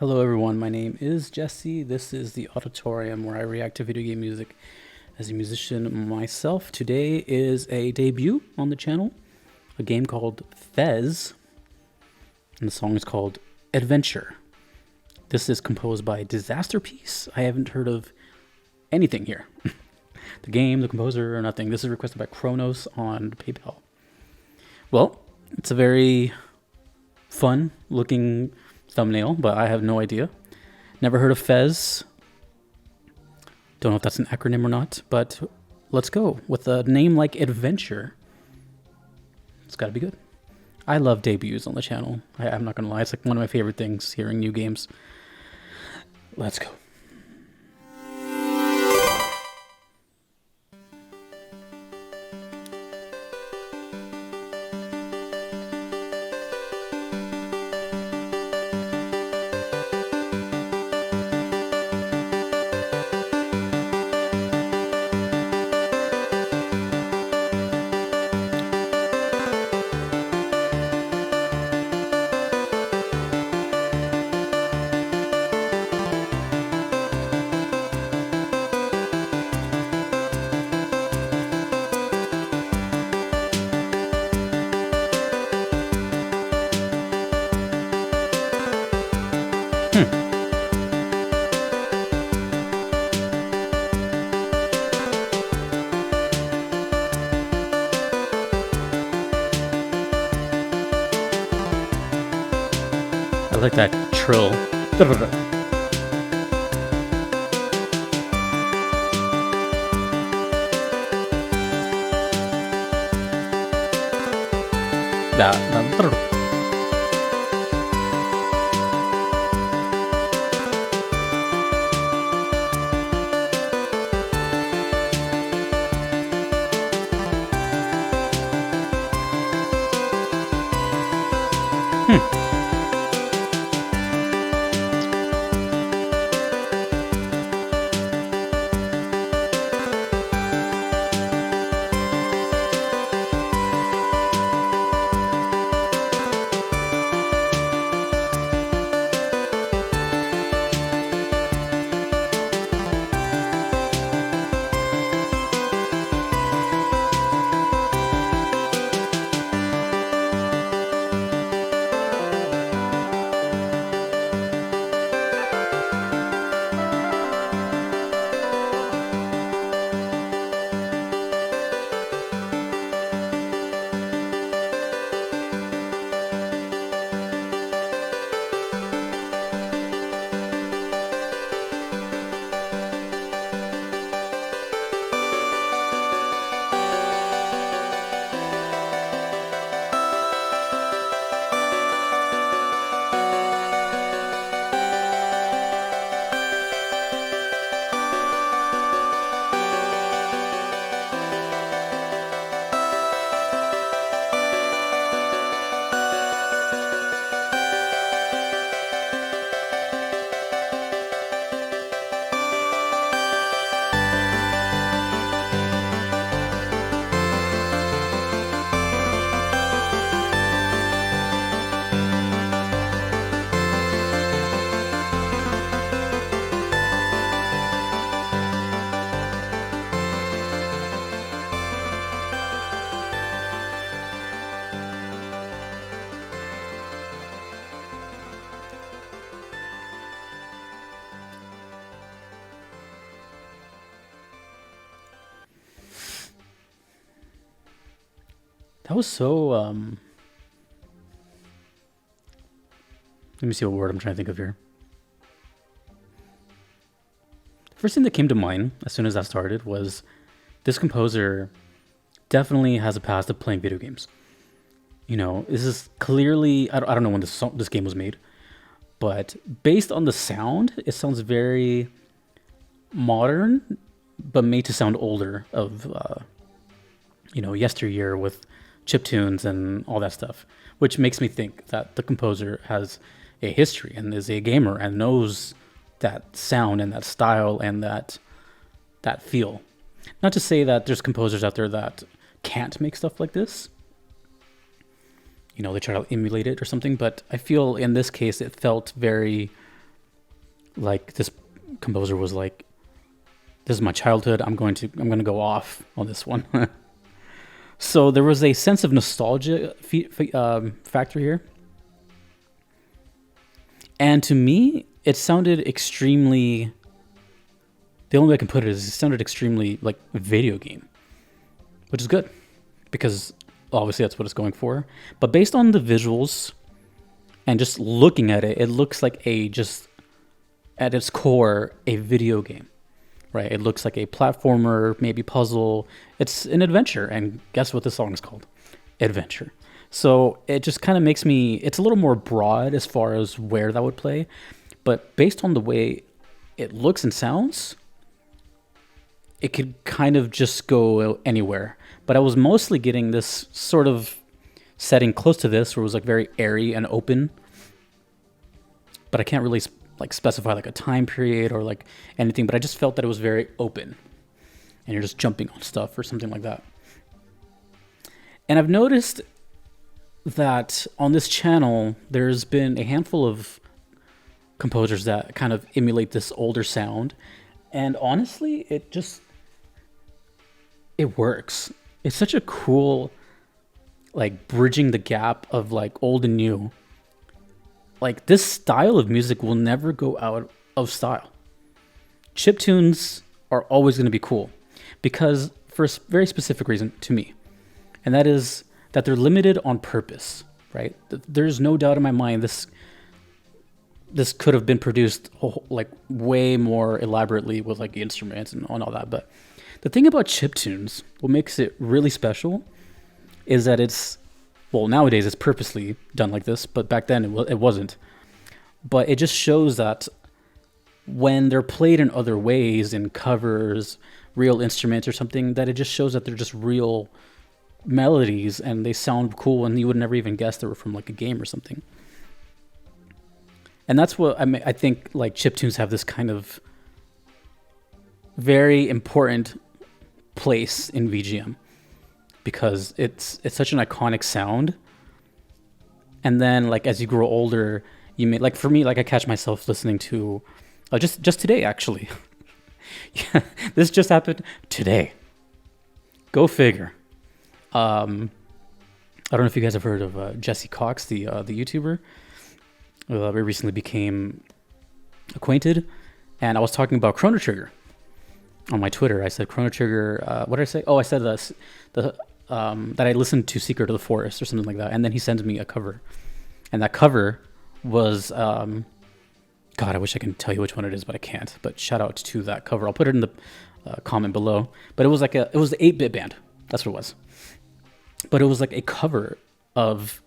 Hello, everyone. My name is Jesse. This is the Auditorium where I react to video game music as a musician myself. Today is a debut on the channel, a game called Fez, and the song is called Adventure. This is composed by Disasterpeace. I haven't heard of anything here. The game, the composer, or nothing. This is requested by Kronos on PayPal. Well, it's a very fun looking thumbnail, but I have no idea. Never heard of Fez. Don't know if that's an acronym or not, but let's go. With a name like Adventure, it's got to be good. I love debuts on the channel. I'm not going to lie. It's like one of my favorite things, hearing new games. Let's go. I like that trill. That. That was so, let me see what word I'm trying to think of here. The first thing that came to mind as soon as that started was this composer definitely has a past of playing video games. You know, this is clearly, I don't know when this game was made, but based on the sound, it sounds very modern, but made to sound older of, yesteryear with chiptunes and all that stuff, which makes me think that the composer has a history and is a gamer and knows that sound and that style and that feel. Not to say that there's composers out there that can't make stuff like this. They try to emulate it or something, but I feel in this case it felt very like this composer was like, this is my childhood. I'm going to go off on this one. So there was a sense of nostalgia factor here. And to me, it sounded extremely, the only way I can put it is it sounded extremely like video game, which is good because obviously that's what it's going for. But based on the visuals and just looking at it, it looks like just at its core, a video game. Right, it looks like a platformer, maybe puzzle. It's an adventure, and guess what this song is called? Adventure. So it just kind of makes me, it's a little more broad as far as where that would play, but based on the way it looks and sounds, it could kind of just go anywhere. But I was mostly getting this sort of setting close to this, where it was like very airy and open, but I can't really like specify like a time period or like anything, but I just felt that it was very open and you're just jumping on stuff or something like that. And I've noticed that on this channel, there's been a handful of composers that kind of emulate this older sound. And honestly, it works. It's such a cool, like bridging the gap of like old and new. Like this style of music will never go out of style. Chiptunes are always going to be cool because for a very specific reason to me, and that is that they're limited on purpose, right? There's no doubt in my mind this could have been produced like way more elaborately with like instruments and all that. But the thing about chiptunes, what makes it really special is that nowadays it's purposely done like this, but back then it wasn't. But it just shows that when they're played in other ways, in covers, real instruments or something, that it just shows that they're just real melodies and they sound cool and you would never even guess they were from like a game or something. And that's what I think like chiptunes have this kind of very important place in VGM. Because it's such an iconic sound, and then like as you grow older, you may like for me like I catch myself listening to just today actually. Yeah, this just happened today. Go figure. I don't know if you guys have heard of Jesse Cox, the YouTuber. We recently became acquainted, and I was talking about Chrono Trigger on my Twitter. I said Chrono Trigger. What did I say? Oh, I said that I listened to Secret of the Forest or something like that. And then he sends me a cover. And that cover was, God, I wish I can tell you which one it is, but I can't. But shout out to that cover. I'll put it in the comment below. But it was like it was the 8-bit band. That's what it was. But it was like a cover of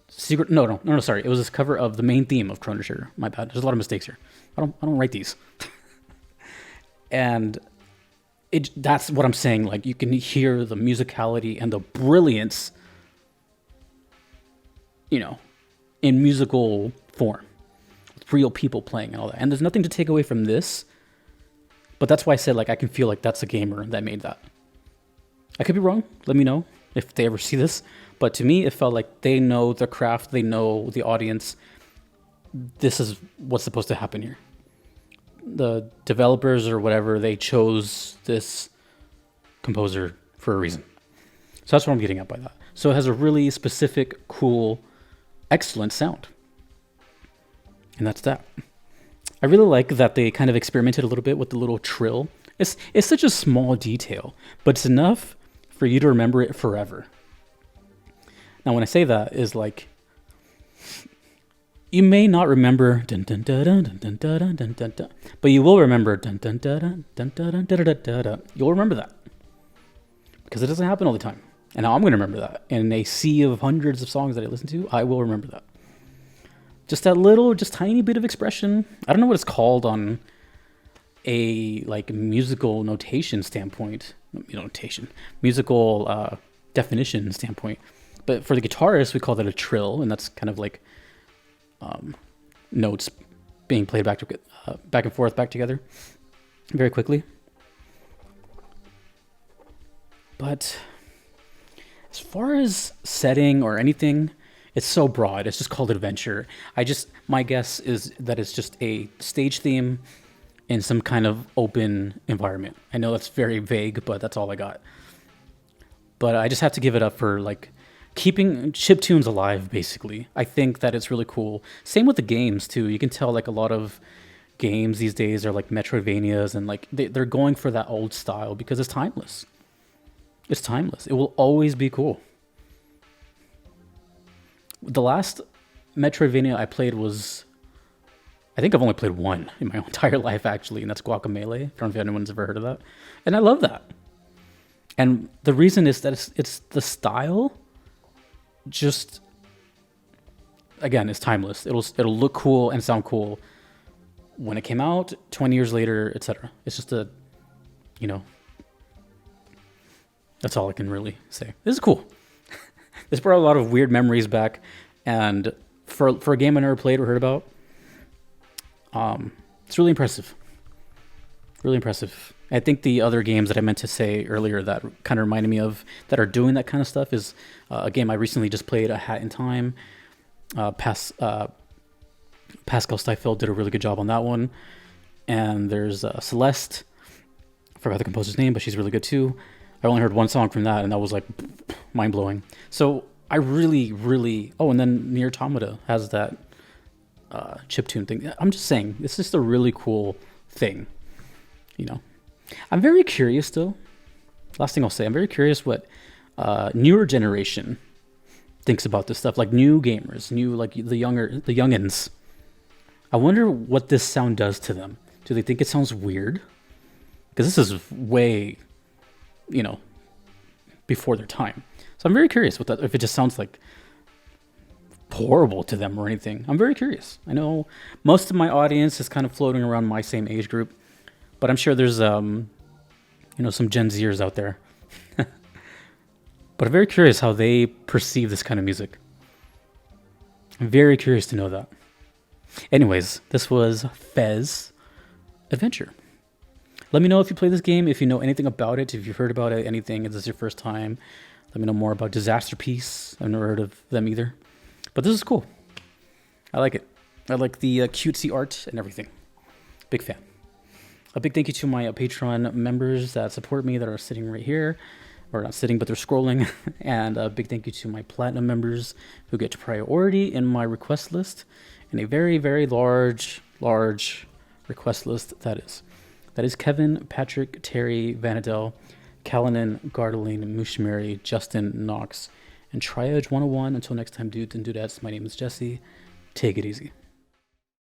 Secret. No, sorry. It was this cover of the main theme of Chrono Trigger. My bad. There's a lot of mistakes here. I don't write these. And that's what I'm saying. Like you can hear the musicality and the brilliance, in musical form, with real people playing and all that. And there's nothing to take away from this, but that's why I said like I can feel like that's a gamer that made that. I could be wrong. Let me know if they ever see this. But to me, it felt like they know the craft, they know the audience. This is what's supposed to happen here. The developers or whatever, they chose this composer for a reason. So that's what I'm getting at by that. So it has a really specific, cool, excellent sound. And that's that. I really like that they kind of experimented a little bit with the little trill. It's such a small detail, but it's enough for you to remember it forever. Now, when I say that is like, you may not remember dun dun dun dun dun dun dun dun dun dun, but you will remember dun dun dun dun dun dun dun dun dun. You'll remember that because it doesn't happen all the time. And now I'm going to remember that in a sea of hundreds of songs that I listen to. I will remember that. Just that little, just tiny bit of expression. I don't know what it's called on a like musical notation standpoint, musical definition standpoint. But for the guitarist, we call that a trill, and that's kind of like notes being played back and forth, back together, very quickly. But as far as setting or anything, It's so broad. It's just called adventure. My guess is that it's just a stage theme in some kind of open environment. I know that's very vague, but that's all I got. But I just have to give it up for like keeping chiptunes alive, basically. I think that it's really cool. Same with the games too. You can tell like a lot of games these days are like Metroidvanias, and like they're going for that old style because it's timeless. It's timeless. It will always be cool. The last Metroidvania I played was, I think I've only played one in my entire life actually, and that's Guacamelee. I don't know if anyone's ever heard of that. And I love that. And the reason is that it's the style. Just again, it's timeless. It'll look cool and sound cool when it came out, 20 years later, etc. It's just you know, that's all I can really say. This is cool. This brought a lot of weird memories back, and for a game I never played or heard about, it's really impressive. Really impressive. I think the other games that I meant to say earlier that kind of reminded me of that are doing that kind of stuff is a game I recently just played, A Hat in Time. Pascal Steifeld did a really good job on that one. And there's Celeste. I forgot the composer's name, but she's really good too. I only heard one song from that, and that was like mind-blowing. So I really, really... Oh, and then Nier Automata has that chiptune thing. I'm just saying, it's just a really cool thing, you know. I'm very curious, though. Last thing I'll say, I'm very curious what newer generation thinks about this stuff. Like new gamers, like the youngins. I wonder what this sound does to them. Do they think it sounds weird? Because this is way, before their time. So I'm very curious what that, if it just sounds like horrible to them or anything. I'm very curious. I know most of my audience is kind of floating around my same age group, but I'm sure there's some Gen Zers out there. But I'm very curious how they perceive this kind of music. I'm very curious to know that. Anyways, this was Fez Adventure. Let me know if you play this game, if you know anything about it, if you've heard about it, anything, if this is your first time. Let me know more about Disasterpeace. I've never heard of them either. But this is cool. I like it. I like the cutesy art and everything. Big fan. A big thank you to my Patreon members that support me, that are sitting right here. Or not sitting, but they're scrolling. And a big thank you to my Platinum members who get priority in my request list. And a very, very large request list that is. That is Kevin, Patrick, Terry, Vanadel, Callanan, Gardeline, Mushmary, Justin, Knox, and Triage 101. Until next time, dudes and dudettes, my name is Jesse. Take it easy.